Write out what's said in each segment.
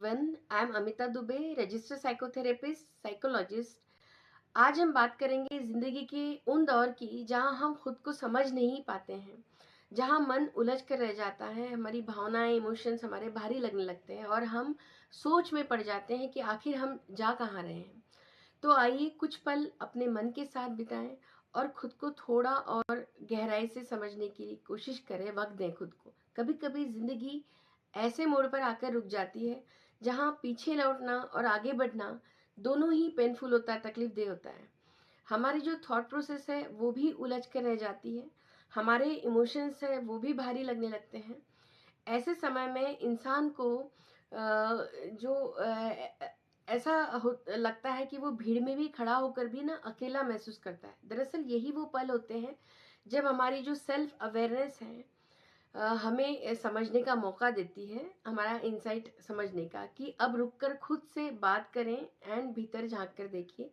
Everyone, I am Amita Dubey, registered psychotherapist, psychologist. आज हम बात करेंगे ज़िंदगी के उन दौर की जहां हम खुद को समझ नहीं पाते हैं, जहां मन उलझ कर रह जाता है, हमारी भावनाएं, इमोशंस हमारे भारी लगने लगते हैं और हम सोच में पड़ जाते हैं कि आखिर हम जा कहाँ रहे हैं। तो आइए कुछ पल अपने मन के साथ बिताएं और खुद को थोड़ा और गहराई से समझने की कोशिश करें, वक्त दें खुद को। कभी कभी जिंदगी ऐसे मोड़ पर आकर रुक जाती है जहां पीछे लौटना और आगे बढ़ना दोनों ही पेनफुल होता है, तकलीफ दे होता है। हमारी जो थॉट प्रोसेस है वो भी उलझ कर रह जाती है, हमारे इमोशंस है वो भी भारी लगने लगते हैं। ऐसे समय में इंसान को जो ऐसा लगता है कि वो भीड़ में भी खड़ा होकर भी ना अकेला महसूस करता है। दरअसल यही वो पल होते हैं जब हमारी जो सेल्फ अवेयरनेस है हमें समझने का मौका देती है, हमारा इंसाइट समझने का, कि अब रुककर खुद से बात करें एंड भीतर झांक कर देखिए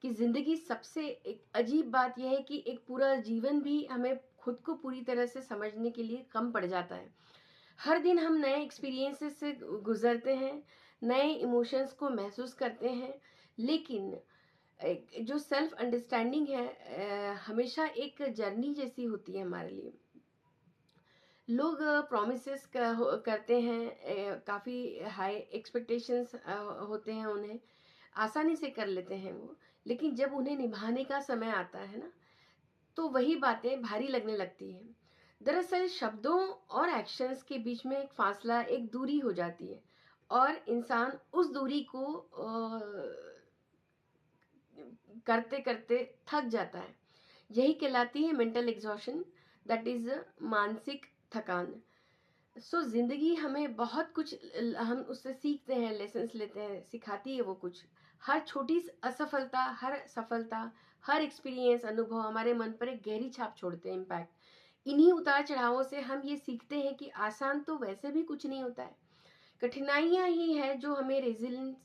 कि जिंदगी सबसे एक अजीब बात यह है कि एक पूरा जीवन भी हमें खुद को पूरी तरह से समझने के लिए कम पड़ जाता है। हर दिन हम नए एक्सपीरियंसेस से गुजरते हैं, नए इमोशंस को महसूस करते हैं, लेकिन एक जो सेल्फ अंडरस्टैंडिंग है हमेशा एक जर्नी जैसी होती है हमारे लिए। लोग प्रोमिसेस करते हैं, काफ़ी हाई एक्सपेक्टेशंस होते हैं उन्हें, आसानी से कर लेते हैं वो, लेकिन जब उन्हें निभाने का समय आता है ना, तो वही बातें भारी लगने लगती हैं। दरअसल शब्दों और एक्शंस के बीच में एक फासला, एक दूरी हो जाती है और इंसान उस दूरी को करते करते थक जाता है। यही कहलाती है मेंटल एग्जॉशन, दैट इज मानसिक थकान। जिंदगी हमें बहुत कुछ हम उससे सीखते हैं, लेसन्स लेते हैं, सिखाती है वो कुछ। हर छोटी असफलता, हर सफलता, हर एक्सपीरियंस, अनुभव हमारे मन पर एक गहरी छाप छोड़ते हैं, इम्पैक्ट। इन्हीं उतार चढ़ावों से हम ये सीखते हैं कि आसान तो वैसे भी कुछ नहीं होता है, कठिनाइयां ही है जो हमें रेजिलियंस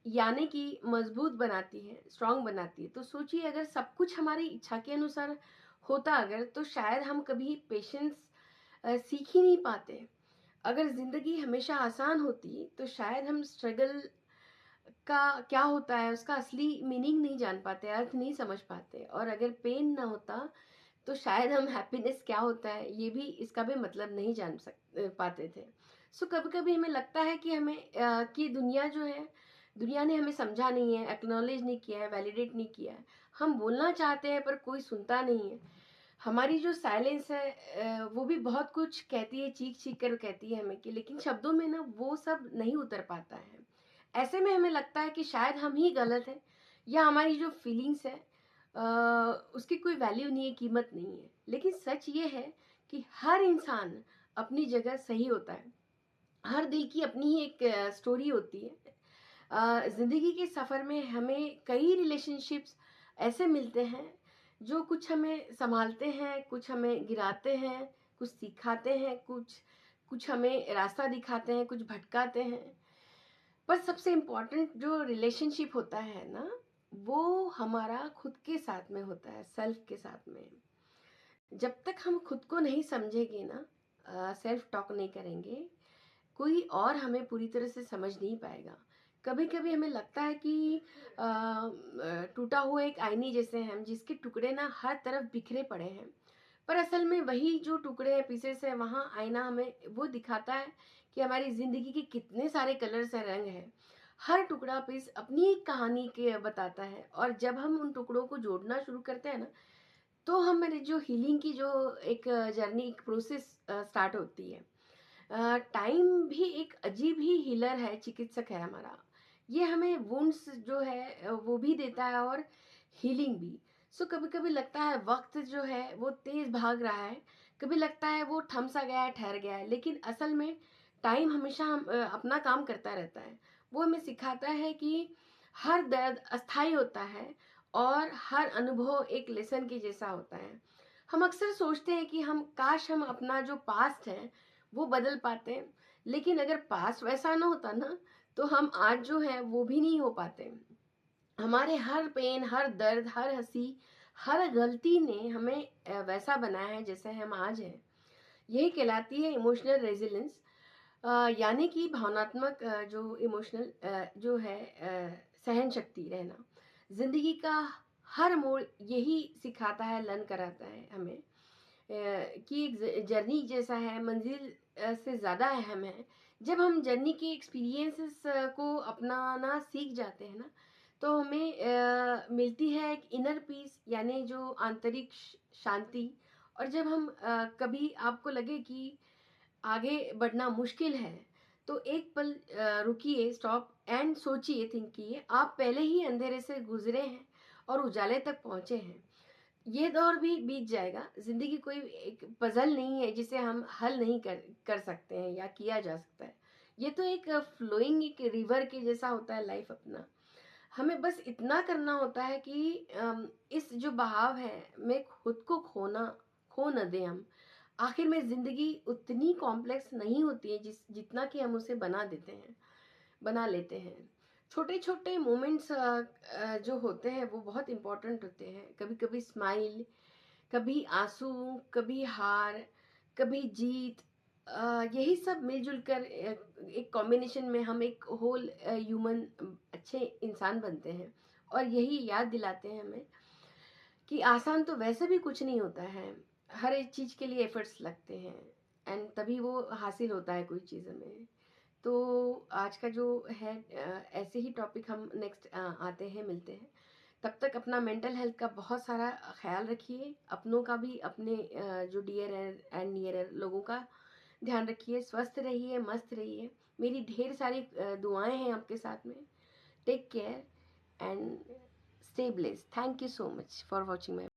यानी कि मजबूत बनाती है, स्ट्रांग बनाती है। तो सोचिए, अगर सब कुछ हमारी इच्छा के अनुसार होता अगर, तो शायद हम कभी पेशेंस सीख ही नहीं पाते। अगर जिंदगी हमेशा आसान होती तो शायद हम स्ट्रगल का क्या होता है उसका असली मीनिंग नहीं जान पाते, अर्थ नहीं समझ पाते। और अगर पेन ना होता तो शायद हम हैप्पीनेस क्या होता है ये भी, इसका भी मतलब नहीं जान पाते थे। कभी कभी हमें लगता है कि हमें कि दुनिया जो है, दुनिया ने हमें समझा नहीं है, एक्नॉलेज नहीं किया है, वैलिडेट नहीं किया है। हम बोलना चाहते हैं पर कोई सुनता नहीं है। हमारी जो साइलेंस है वो भी बहुत कुछ कहती है, चीख चीख कर कहती है हमें कि, लेकिन शब्दों में ना वो सब नहीं उतर पाता है। ऐसे में हमें लगता है कि शायद हम ही गलत हैं, या हमारी जो फीलिंग्स है उसकी कोई वैल्यू नहीं है, कीमत नहीं है। लेकिन सच ये है कि हर इंसान अपनी जगह सही होता है। हर दिल की अपनी ही एक स्टोरी होती है। जिंदगी के सफर में हमें कई रिलेशनशिप्स ऐसे मिलते हैं जो कुछ हमें संभालते हैं, कुछ हमें गिराते हैं, कुछ सिखाते हैं, कुछ कुछ हमें रास्ता दिखाते हैं, कुछ भटकाते हैं। पर सबसे इम्पोर्टेंट जो रिलेशनशिप होता है ना, वो हमारा खुद के साथ में होता है, सेल्फ के साथ में। जब तक हम खुद को नहीं समझेंगे ना, सेल्फ टॉक नहीं करेंगे, कोई और हमें पूरी तरह से समझ नहीं पाएगा। कभी कभी हमें लगता है कि टूटा हुआ एक आईने जैसे हैं हम, जिसके टुकड़े ना हर तरफ बिखरे पड़े हैं। पर असल में वही जो टुकड़े हैं, पीसेस है, वहाँ आईना हमें वो दिखाता है कि हमारी जिंदगी के कितने सारे कलर्स हैं, रंग हैं। हर टुकड़ा पीस अपनी एक कहानी के बताता है, और जब हम उन टुकड़ों को जोड़ना शुरू करते हैं ना, तो हमारी जो हीलिंग की जो एक जर्नी, एक प्रोसेस स्टार्ट होती है। टाइम भी एक अजीब ही हीलर है, चिकित्सक है हमारा। ये हमें वुंड्स जो है वो भी देता है और हीलिंग भी। कभी कभी लगता है वक्त जो है वो तेज भाग रहा है, कभी लगता है वो थम सा गया है, ठहर गया है, लेकिन असल में टाइम हमेशा अपना काम करता रहता है। वो हमें सिखाता है कि हर दर्द अस्थाई होता है और हर अनुभव एक लेसन के जैसा होता है। हम अक्सर सोचते हैं कि हम काश हम अपना जो पास्ट है वो बदल पाते हैं, लेकिन अगर पास्ट वैसा ना होता ना, तो हम आज जो है वो भी नहीं हो पाते। हमारे हर पेन, हर दर्द, हर हंसी, हर गलती ने हमें वैसा बनाया है जैसे हम आज हैं। यही कहलाती है इमोशनल रेजिलेंस। यानी कि भावनात्मक जो इमोशनल जो है सहन शक्ति रहना। ज़िंदगी का हर मोड़ यही सिखाता है, लर्न कराता है हमें कि एक जर्नी जैसा है, मंजिल से ज़्यादा अहम है। जब हम जर्नी के एक्सपीरियंसेस को अपनाना सीख जाते हैं ना, तो हमें मिलती है एक इनर पीस, यानी जो आंतरिक शांति। और जब हम कभी आपको लगे कि आगे बढ़ना मुश्किल है, तो एक पल रुकिए, स्टॉप एंड सोचिए, थिंक कीजिए, आप पहले ही अंधेरे से गुजरे हैं और उजाले तक पहुंचे हैं। ये दौर भी बीत जाएगा। जिंदगी कोई एक पजल नहीं है जिसे हम हल नहीं कर कर सकते हैं या किया जा सकता है। ये तो एक फ्लोइंग एक रिवर के जैसा होता है लाइफ अपना। हमें बस इतना करना होता है कि इस जो बहाव है में खुद को खो न दें हम। आखिर में ज़िंदगी उतनी कॉम्प्लेक्स नहीं होती है जितना कि हम उसे बना लेते हैं। छोटे-छोटे मोमेंट्स जो होते हैं वो बहुत इम्पोर्टेंट होते हैं। कभी-कभी स्माइल, कभी आँसू, कभी हार, कभी जीत, यही सब मिल-जुल कर एक कॉम्बिनेशन में हम एक होल ह्यूमन अच्छे इंसान बनते हैं। और यही याद दिलाते हैं हमें कि आसान तो वैसे भी कुछ नहीं होता है। हर एक चीज़ के लिए एफर्ट्स लगते हैं एंड तभी वो हासिल होता है कोई चीज़ हमें। तो आज का जो है ऐसे ही टॉपिक हम नेक्स्ट आते हैं, मिलते हैं। तब तक अपना मेंटल हेल्थ का बहुत सारा ख्याल रखिए, अपनों का भी, अपने जो डियर एंड नियर लोगों का ध्यान रखिए, स्वस्थ रहिए, मस्त रहिए। मेरी ढेर सारी दुआएं हैं आपके साथ में। Take care and stay blessed. Thank you so much for watching my